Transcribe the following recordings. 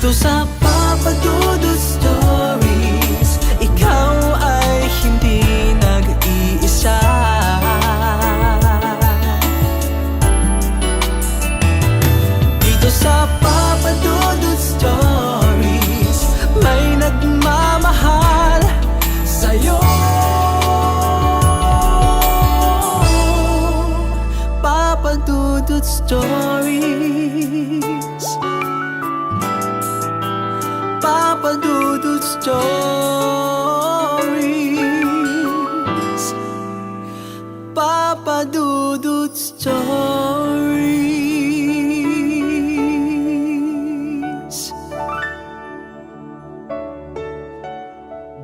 Dito sa Papa Dudut Stories, ikaw ay hindi nag-iisa. Dito sa Papa Dudut Stories, may nagmamahal sa'yo. Papa Dudut Stories, Papa Dudut Stories, Papa Dudut Stories.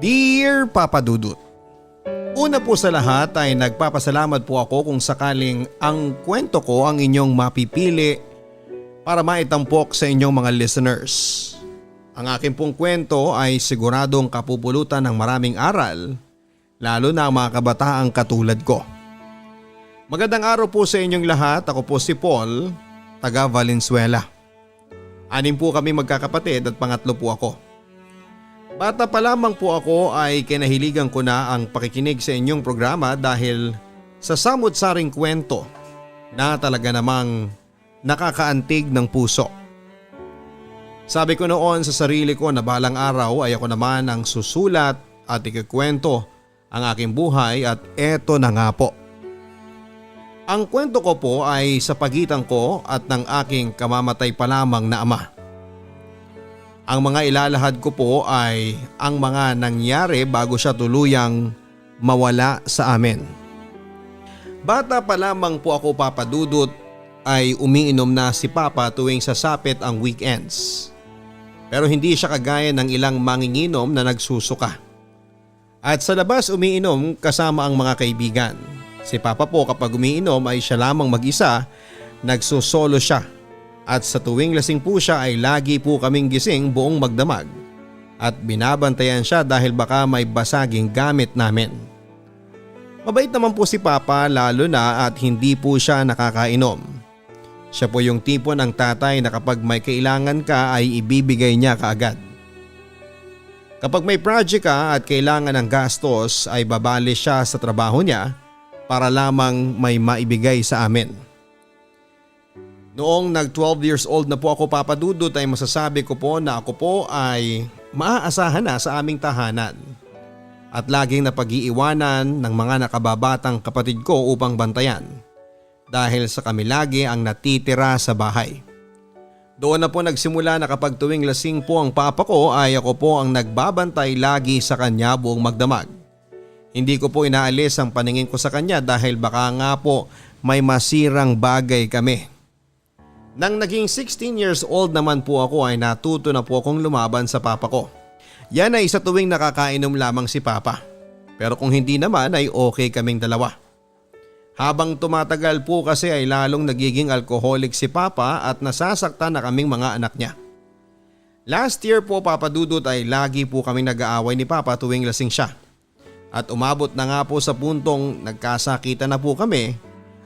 Dear Papa Dudut, una po sa lahat ay nagpapasalamat po ako kung sakaling ang kwento ko ang inyong mapipili para maitampok sa inyong mga listeners. Ang aking pong kwento ay siguradong kapupulutan ng maraming aral, lalo na ang mga kabataang katulad ko. Magandang araw po sa inyong lahat. Ako po si Paul, taga Valenzuela. 6 po kami magkakapatid at pangatlo po ako. Bata pa lamang po ako ay kinahiligan ko na ang pakikinig sa inyong programa dahil sa samut-saring kwento na talaga namang nakakaantig ng puso. Sabi ko noon sa sarili ko na balang araw ay ako naman ang susulat at ikikwento ang aking buhay at eto na nga po. Ang kwento ko po ay sa pagitan ko at ng aking kamamatay pa lamang na ama. Ang mga ilalahad ko po ay ang mga nangyari bago siya tuluyang mawala sa amin. Bata pa lamang po ako, Papa Dudut, ay umiinom na si Papa tuwing sasapit ang weekends. Pero hindi siya kagaya ng ilang manginginom na nagsusuka. At sa labas umiinom kasama ang mga kaibigan. Si Papa po kapag umiinom ay siya lamang mag-isa, nagsusolo siya. At sa tuwing lasing po siya ay lagi po kaming gising buong magdamag. At binabantayan siya dahil baka may basaging gamit namin. Mabait naman po si Papa lalo na at hindi po siya nakakainom. Siya po yung tipo ng tatay na kapag may kailangan ka ay ibibigay niya kaagad. Kapag may project ka at kailangan ng gastos ay babali siya sa trabaho niya para lamang may maibigay sa amin. Noong nag 12 years old na po ako, Papa Dudut, ay masasabi ko po na ako po ay maaasahan na sa aming tahanan. At laging napag-iiwanan ng mga nakababatang kapatid ko upang bantayan. Dahil sa kami lagi ang natitira sa bahay. Doon na po nagsimula na kapag tuwing lasing po ang papa ko ay ako po ang nagbabantay lagi sa kanya buong magdamag. Hindi ko po inaalis ang paningin ko sa kanya dahil baka nga po may masirang bagay kami. Nang naging 16 years old naman po ako ay natuto na po akong lumaban sa papa ko. Yan ay sa tuwing nakakainom lamang si papa. Pero kung hindi naman ay okay kaming dalawa. Habang tumatagal po kasi ay lalong nagiging alcoholic si Papa at nasasaktan na kaming mga anak niya. Last year po, Papa Dudut, ay lagi po kaming nag-aaway ni Papa tuwing lasing siya. At umabot na nga po sa puntong nagkasakitan na po kami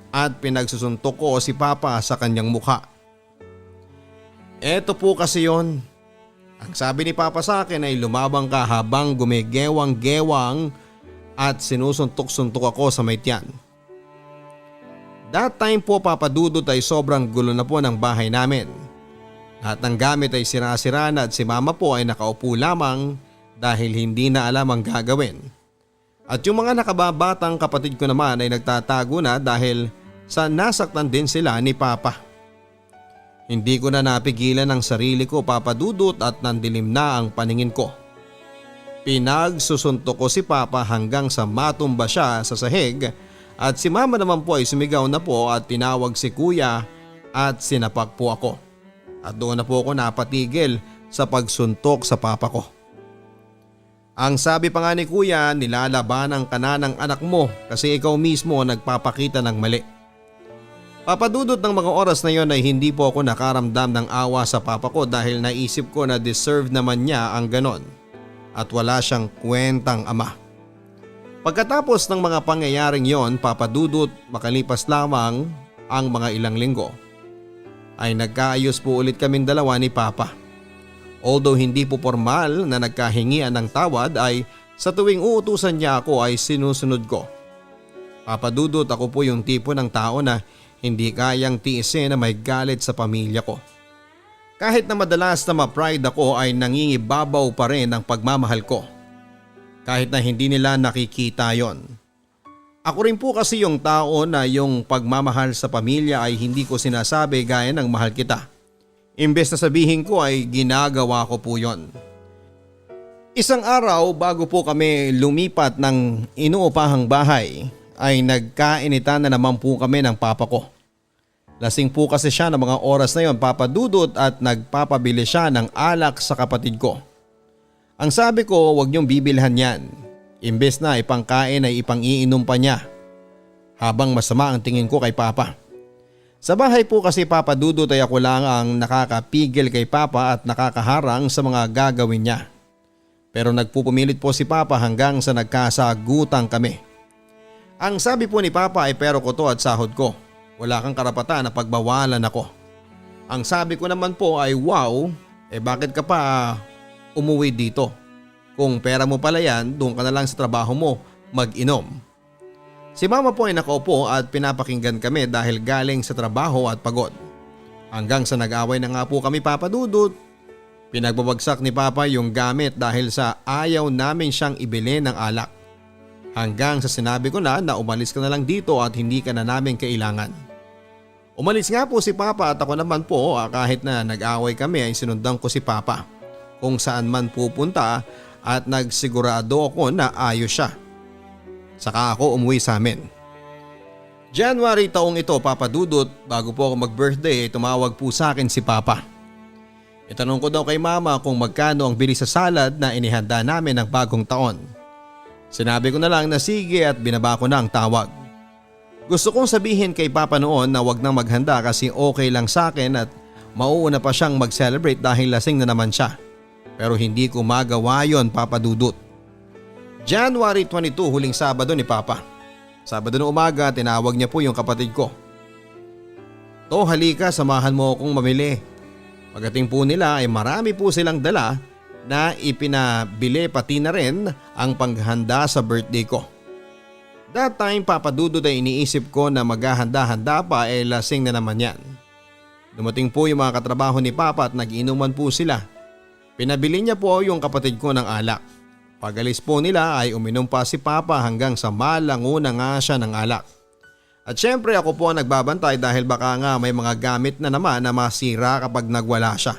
at pinagsusuntok ko si Papa sa kanyang mukha. Eto po kasi yon. Ang sabi ni Papa sa akin ay lumabang ka habang gumigewang-gewang at sinusuntok-suntok ako sa may tiyan. That time po, Papa Dudut, ay sobrang gulo na po ng bahay namin. Lahat ng gamit ay sira-sira na at si Mama po ay nakaupo lamang dahil hindi na alam ang gagawin. At yung mga nakababatang kapatid ko naman ay nagtatago na dahil sa nasaktan din sila ni Papa. Hindi ko na napigilan ang sarili ko, Papa Dudut, at nandilim na ang paningin ko. Pinagsusuntok ko si Papa hanggang sa matumba siya sa sahig. At si Mama naman po ay sumigaw na po at tinawag si Kuya at sinapak po ako. At doon na po ako napatigil sa pagsuntok sa papa ko. Ang sabi pa nga ni Kuya, nilalabanan ka na ng anak mo kasi ikaw mismo nagpapakita ng mali. Papa Dudut, ng mga oras na yon ay hindi po ako nakaramdam ng awa sa papa ko dahil naisip ko na deserve naman niya ang ganon at wala siyang kwentang ama. Pagkatapos ng mga pangyayaring yon, Papa Dudut, makalipas lamang ang mga ilang linggo, ay nagkaayos po ulit kaming dalawa ni Papa. Although hindi po formal na nagkahingian ng tawad ay sa tuwing uutusan niya ako ay sinusunod ko. Papa Dudut, ako po yung tipo ng tao na hindi kayang tiisin na may galit sa pamilya ko. Kahit na madalas na ma-pride ako ay nangingibabaw pa rin ang pagmamahal ko. Kahit na hindi nila nakikita yon. Ako rin po kasi yung tao na yung pagmamahal sa pamilya ay hindi ko sinasabi gaya ng mahal kita. Imbes na sabihin ko ay ginagawa ko po yon. Isang araw bago po kami lumipat ng inuupahang bahay ay nagkainitan na naman po kami ng papa ko. Lasing po kasi siya ng mga oras na yon, Papa Dudut, at nagpapabili siya ng alak sa kapatid ko. Ang sabi ko, huwag niyong bibilhan yan. Imbes na ipangkain ay ipang-iinom pa niya. Habang masama ang tingin ko kay Papa. Sa bahay po kasi Papa Dudut ay ako lang ang nakakapigil kay Papa at nakakaharang sa mga gagawin niya. Pero nagpupumilit po si Papa hanggang sa nagkasagutan kami. Ang sabi po ni Papa ay pero ko to at sahod ko. Wala kang karapatan na pagbawalan ako. Ang sabi ko naman po ay wow, bakit ka pa umuwi dito? Kung pera mo pala yan, doon ka na lang sa trabaho mo mag-inom. Si Mama po ay nakaupo at pinapakinggan kami dahil galing sa trabaho at pagod. Hanggang sa nag-away na nga po kami Papa Dudut. Pinagbabagsak ni Papa yung gamit dahil sa ayaw namin siyang ibili ng alak. Hanggang sa sinabi ko na umalis ka na lang dito at hindi ka na namin kailangan. Umalis nga po si Papa at ako naman po kahit na nag-away kami ay sinundan ko si Papa kung saan man pupunta at nagsigurado ako na ayos siya. Saka ako umuwi sa amin. January taong ito Papa Dudut, bago po ako mag-birthday ay tumawag po sa akin si Papa. Itanong ko daw kay Mama kung magkano ang bili sa salad na inihanda namin ng bagong taon. Sinabi ko na lang na sige at binaba ko na ang tawag. Gusto kong sabihin kay Papa noon na wag nang maghanda kasi okay lang sa akin at mauuna pa siyang mag-celebrate dahil lasing na naman siya. Pero hindi ko magawa yon Papa Dudut. January 22 huling Sabado ni Papa. Sabado na umaga tinawag niya po yung kapatid ko. To halika samahan mo akong mamili. Pagdating po nila ay marami po silang dala na ipinabili pati na rin ang panghanda sa birthday ko. That time Papa Dudut ay iniisip ko na maghahanda-handa pa lasing na naman yan. Dumating po yung mga katrabaho ni Papa at nag-inuman po sila. Pinabili niya po yung kapatid ko ng alak. Pag-alis po nila ay uminom pa si Papa hanggang sa malango na nga siya ng alak. At syempre ako po ang nagbabantay dahil baka nga may mga gamit na naman na masira kapag nagwala siya.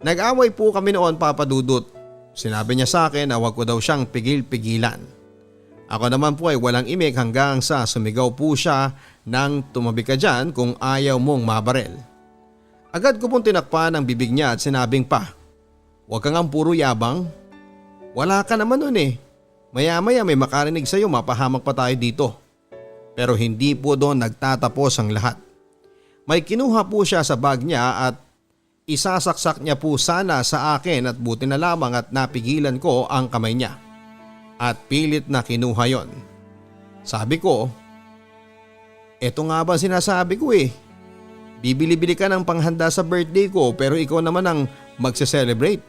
Nag-away po kami noon Papa Dudut. Sinabi niya sa akin na wag ko daw siyang pigil-pigilan. Ako naman po ay walang imik hanggang sa sumigaw po siya nang tumabi ka dyan kung ayaw mong mabarel. Agad ko pong tinakpan ang bibig niya at sinabing pa, huwag kang ang puro yabang. Wala ka naman nun Maya-maya may makarinig sa'yo mapahamak pa tayo dito. Pero hindi po doon nagtatapos ang lahat. May kinuha po siya sa bag niya at isasaksak niya po sana sa akin at buti na lamang at napigilan ko ang kamay niya. At pilit na kinuha yon. Sabi ko, eto nga ba sinasabi ko Bibili-bili ka ng panghanda sa birthday ko pero ikaw naman ang magse-celebrate.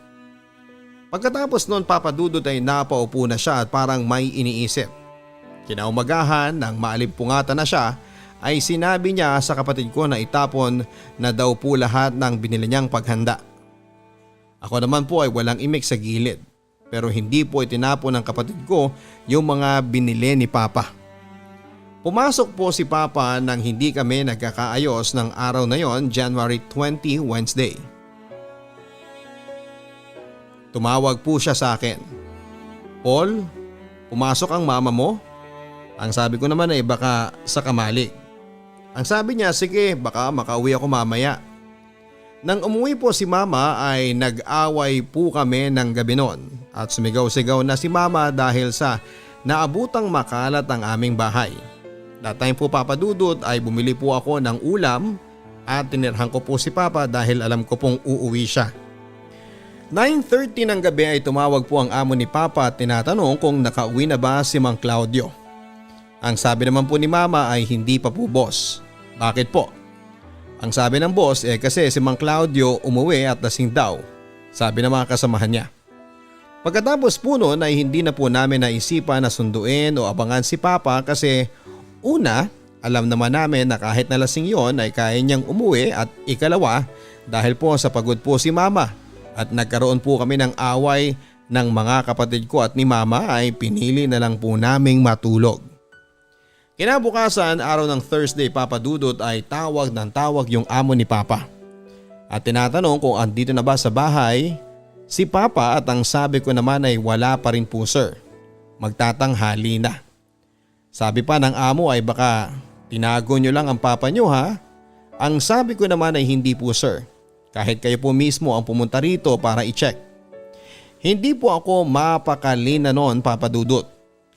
Pagkatapos noon Papa Dudut ay napaupo na siya at parang may iniisip. Kinaumagahan nang maalimpungatan na siya ay sinabi niya sa kapatid ko na itapon na daw po lahat ng binili niyang paghanda. Ako naman po ay walang imik sa gilid pero hindi po itinapon ng kapatid ko yung mga binili ni Papa. Pumasok po si Papa nang hindi kami nagkakaayos ng araw na yon, January 20, Wednesday. Tumawag po siya sa akin. Paul, pumasok ang mama mo? Ang sabi ko naman ay baka sa kamalig. Ang sabi niya, sige baka makauwi ako mamaya. Nang umuwi po si Mama ay nag-away po kami ng gabi noon at sumigaw-sigaw na si Mama dahil sa naabutang makalat ang aming bahay. That time po Papa Dudut ay bumili po ako ng ulam at tinirhan ko po si Papa dahil alam ko pong uuwi siya. 9:30 ng gabi ay tumawag po ang amo ni Papa at tinatanong kung nakauwi na ba si Mang Claudio. Ang sabi naman po ni Mama ay hindi pa po boss. Bakit po? Ang sabi ng boss kasi si Mang Claudio umuwi at lasing daw. sabi ng mga kasamahan niya. Pagkatapos po noon ay hindi na po namin naisipan na sunduin o abangan si Papa kasi una, alam naman namin na kahit nalasing yon ay kaya niyang umuwi at ikalawa dahil po sa pagod po si Mama at nagkaroon po kami ng away ng mga kapatid ko at ni Mama ay pinili na lang po naming matulog. Kinabukasan araw ng Thursday Papa Dudut ay tawag ng tawag yung amo ni Papa. At tinatanong kung andito na ba sa bahay si Papa at ang sabi ko naman ay wala pa rin po sir. Magtatanghali na. Sabi pa ng amo ay baka tinago nyo lang ang papa nyo ha? Ang sabi ko naman ay hindi po sir. Kahit kayo po mismo ang pumunta rito para i-check. Hindi po ako mapakali na noon Papa Dudut.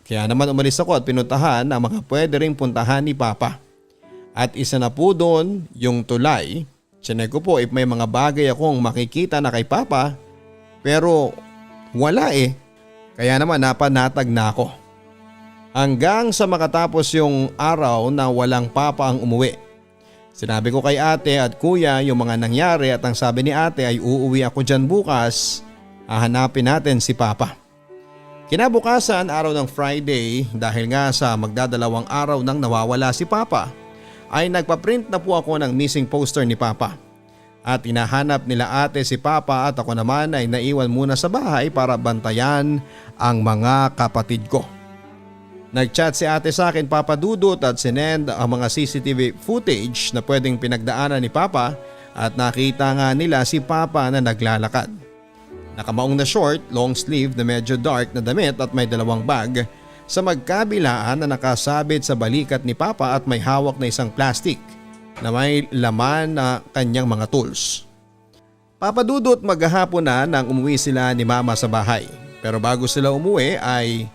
Kaya naman umalis ako at pinuntahan ang mga pwede ring puntahan ni Papa. At isa na po doon yung tulay. Chinek ko po if may mga bagay akong makikita na kay Papa pero wala eh. Kaya naman napanatag na ako. Hanggang sa makatapos yung araw na walang Papa ang umuwi. Sinabi ko kay ate at kuya yung mga nangyari at ang sabi ni ate ay uuwi ako dyan bukas. Hahanapin natin si Papa. Kinabukasan araw ng Friday dahil nga sa magdadalawang araw nang nawawala si Papa ay nagpaprint na po ako ng missing poster ni Papa. At hinahanap nila ate si Papa at ako naman ay naiwan muna sa bahay para bantayan ang mga kapatid ko. Nag-chat si ate sa akin Papa Dudut at sinend ang mga CCTV footage na pwedeng pinagdaanan ni Papa at nakita nga nila si Papa na naglalakad. Nakamaong na short, long sleeve na medyo dark na damit at may dalawang bag sa magkabilaan na nakasabit sa balikat ni Papa at may hawak na isang plastic na may laman na kanyang mga tools. Papa Dudut maghahapon na nang umuwi sila ni Mama sa bahay pero bago sila umuwi ay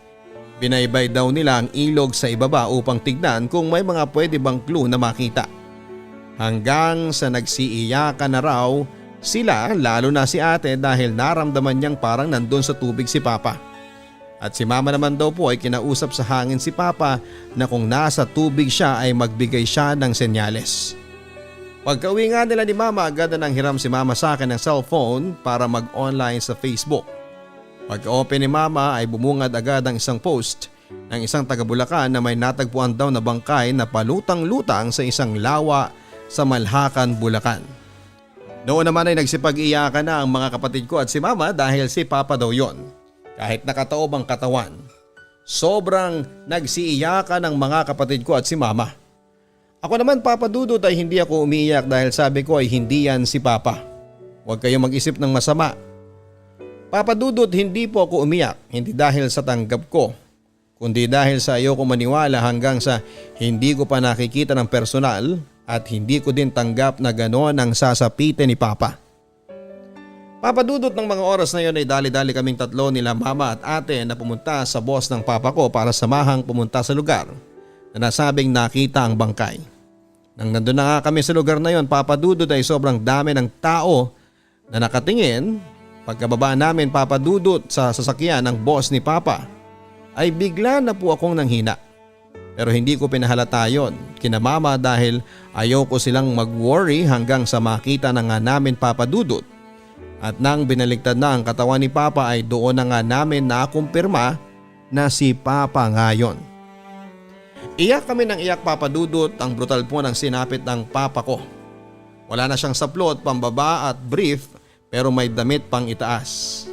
binaybay daw nila ang ilog sa ibaba upang tignan kung may mga pwede bang clue na makita. Hanggang sa nagsiiyakan na raw sila lalo na si ate dahil naramdaman niyang parang nandun sa tubig si Papa. At si Mama naman daw po ay kinausap sa hangin si Papa na kung nasa tubig siya ay magbigay siya ng senyales. Pagka-uwi nga nila ni Mama agad na nang hiram si Mama sa akin ng cellphone para mag-online sa Facebook. Pagka-open ni Mama ay bumungad agad ang isang post ng isang taga-Bulacan na may natagpuan daw na bangkay na palutang-lutang sa isang lawa sa Malhacan, Bulacan. Noon naman ay nagsipag-iyakan na ang mga kapatid ko at si Mama dahil si Papa daw yon. Kahit nakataob ang katawan. Sobrang nagsiiyakan ang mga kapatid ko at si Mama. Ako naman Papa Dudut ay hindi ako umiiyak dahil sabi ko ay hindi yan si Papa. Huwag kayong mag-isip ng masama. Papa Dudut, hindi po ako umiyak, hindi dahil sa tanggap ko, kundi dahil sa ayoko maniwala hanggang sa hindi ko pa nakikita ng personal at hindi ko din tanggap na gano'n ang sasapitin ni Papa. Papa Dudut, ng mga oras na yon ay dali-dali kaming tatlo nila Mama at ate na pumunta sa boss ng Papa ko para samahang pumunta sa lugar na nasabing nakita ang bangkay. Nang nandun na nga kami sa lugar na yon, Papa Dudut, ay sobrang dami ng tao na nakatingin. Pagkababa namin Papa Dudut sa sasakyan ng boss ni Papa ay bigla na po akong nanghina. Pero hindi ko pinahalata yon kina Mama dahil ayoko silang mag-worry hanggang sa makita na nga namin Papa Dudut. At nang binaligtad na ang katawan ni Papa ay doon na nga namin nakumpirma na si Papa nga yon. Iyak kami ng iyak Papa Dudut, ang brutal po ng sinapit ng Papa ko. Wala na siyang saplot, pambaba at brief pero may damit pang itaas.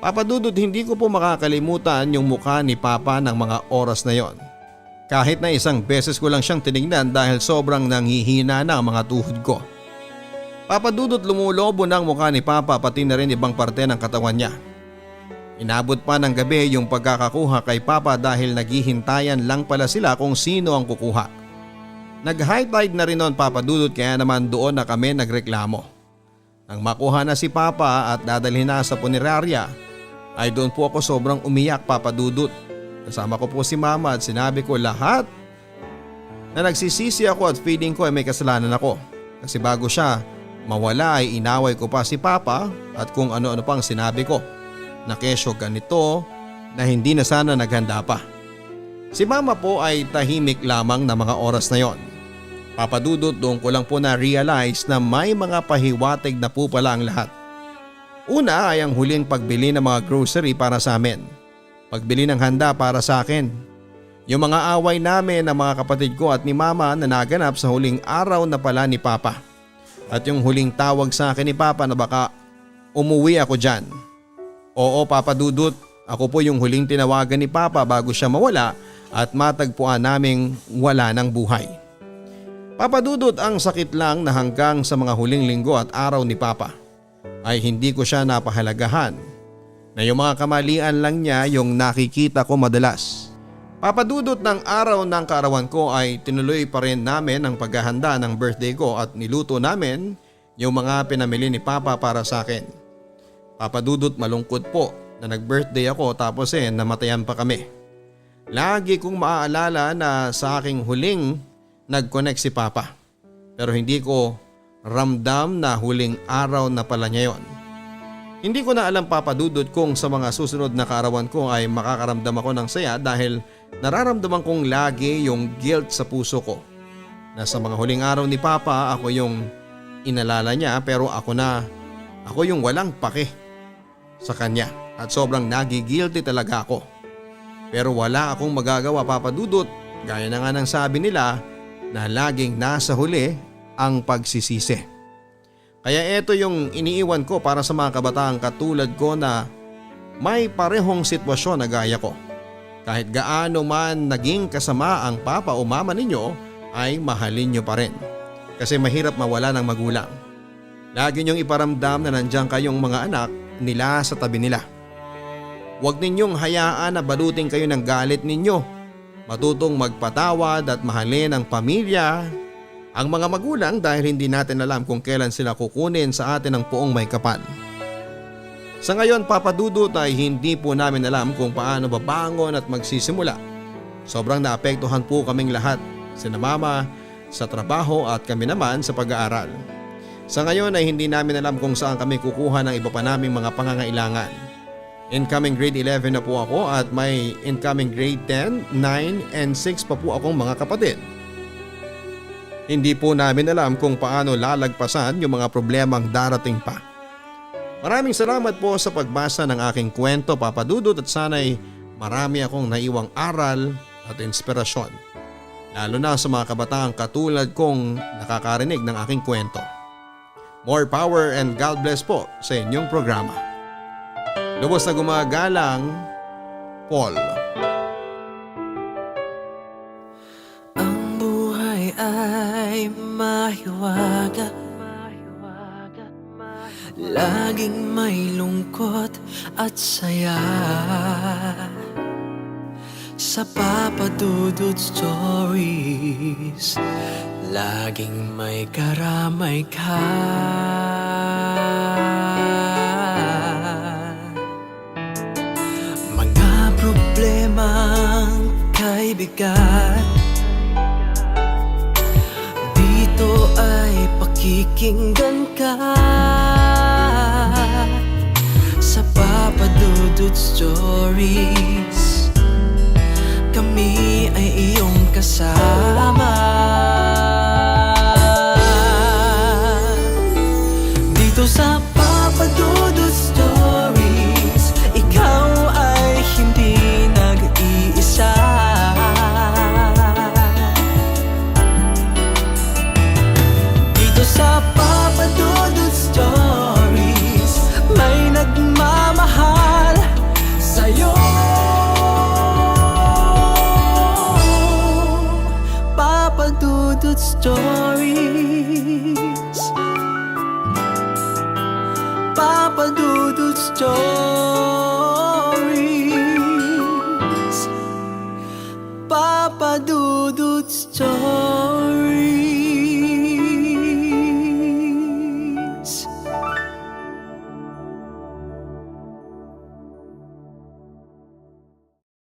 Papa Dudut, hindi ko po makakalimutan yung mukha ni Papa ng mga oras na yon. Kahit na isang beses ko lang siyang tinignan dahil sobrang nanghihina na ang mga tuhod ko. Papa Dudut, lumulobo ng mukha ni Papa pati na rin ibang parte ng katawan niya. Inabot pa ng gabi yung pagkakakuha kay Papa dahil naghihintayan lang pala sila kung sino ang kukuha. Nag-high tide na rin noon Papa Dudut kaya naman doon na kami nagreklamo. Nang makuha na si Papa at dadalhin na sa punerarya ay doon po ako sobrang umiyak Papa Dudut. Kasama ko po si Mama at sinabi ko lahat na nagsisisi ako at feeling ko ay may kasalanan ako. Kasi bago siya mawala ay inaway ko pa si Papa at kung ano-ano pang sinabi ko na kesyo ganito na hindi na sana naghanda pa. Si Mama po ay tahimik lamang na mga oras na yon. Papa Dudut, doon ko lang po na-realize na may mga pahiwatig na po pala ang lahat. Una ay ang huling pagbili ng mga grocery para sa amin. Pagbili ng handa para sa akin. Yung mga away namin ng mga kapatid ko at ni Mama na naganap sa huling araw na pala ni Papa. At yung huling tawag sa akin ni Papa na baka umuwi ako dyan. Oo Papa Dudut, ako po yung huling tinawagan ni Papa bago siya mawala at matagpuan naming wala ng buhay. Papa Dudut, ang sakit lang na hanggang sa mga huling linggo at araw ni Papa ay hindi ko siya napahalagahan. Na yung mga kamalian lang niya yung nakikita ko madalas. Papa Dudut, ng araw ng kaarawan ko ay tinuloy pa rin namin ang paghahanda ng birthday ko at niluto namin yung mga pinamili ni Papa para sa akin. Papa Dudut, malungkot po na nag-birthday ako tapos namatayan pa kami. Lagi kong maaalala na sa aking huling nag-connect si Papa. Pero hindi ko ramdam na huling araw na pala niya yon. Hindi ko na alam Papa Dudut kung sa mga susunod na kaarawan ko ay makakaramdam ako ng saya dahil nararamdaman kong lagi yung guilt sa puso ko. Na sa mga huling araw ni Papa ako yung inalala niya pero ako yung walang pake sa kanya at sobrang nagigilty talaga ako. Pero wala akong magagawa Papa Dudut, gaya na nga ng sabi nila na laging nasa huli ang pagsisisi. Kaya ito yung iniiwan ko para sa mga kabataang katulad ko na may parehong sitwasyon na gaya ko. Kahit gaano man naging kasama ang papa o mama ninyo ay mahalin nyo pa rin. Kasi mahirap mawala ng magulang. Lagi nyong iparamdam na nandiyan kayong mga anak nila sa tabi nila. Huwag ninyong hayaan na balutin kayo ng galit ninyo. Matutong magpatawad at mahalin ang pamilya, ang mga magulang dahil hindi natin alam kung kailan sila kukunin sa atin ng poong may kapal. Sa ngayon Papa Dudut ay hindi po namin alam kung paano babangon at magsisimula. Sobrang naapektuhan po kaming lahat, sina Mama sa trabaho at kami naman sa pag-aaral. Sa ngayon ay hindi namin alam kung saan kami kukuha ng iba pa naming mga pangangailangan. Incoming grade 11 na po ako at may incoming grade 10, 9 and 6 pa po akong mga kapatid. Hindi po namin alam kung paano lalagpasan yung mga problemang darating pa. Maraming salamat po sa pagbasa ng aking kwento Papa Dudut at sana'y marami akong naiwang aral at inspirasyon. Lalo na sa mga kabataang katulad kong nakakarinig ng aking kwento. More power and God bless po sa inyong programa. Lubos na gumagalang, Paul. Ay mahiwaga, laging may lungkot at saya. Sa Papa Dudut Stories, laging may karamay ka. Mga problemang kaibigan, dito ay pakikinggan ka. Sa Papa Dudut Stories, kami ay iyong kasama. Dito sa Papa Dudut Stories, ikaw ay hindi nag-iisa. Sa Papa Dudut Stories, may nagmamahal sa'yo. Papa Dudut Stories, Papa Dudut Stories.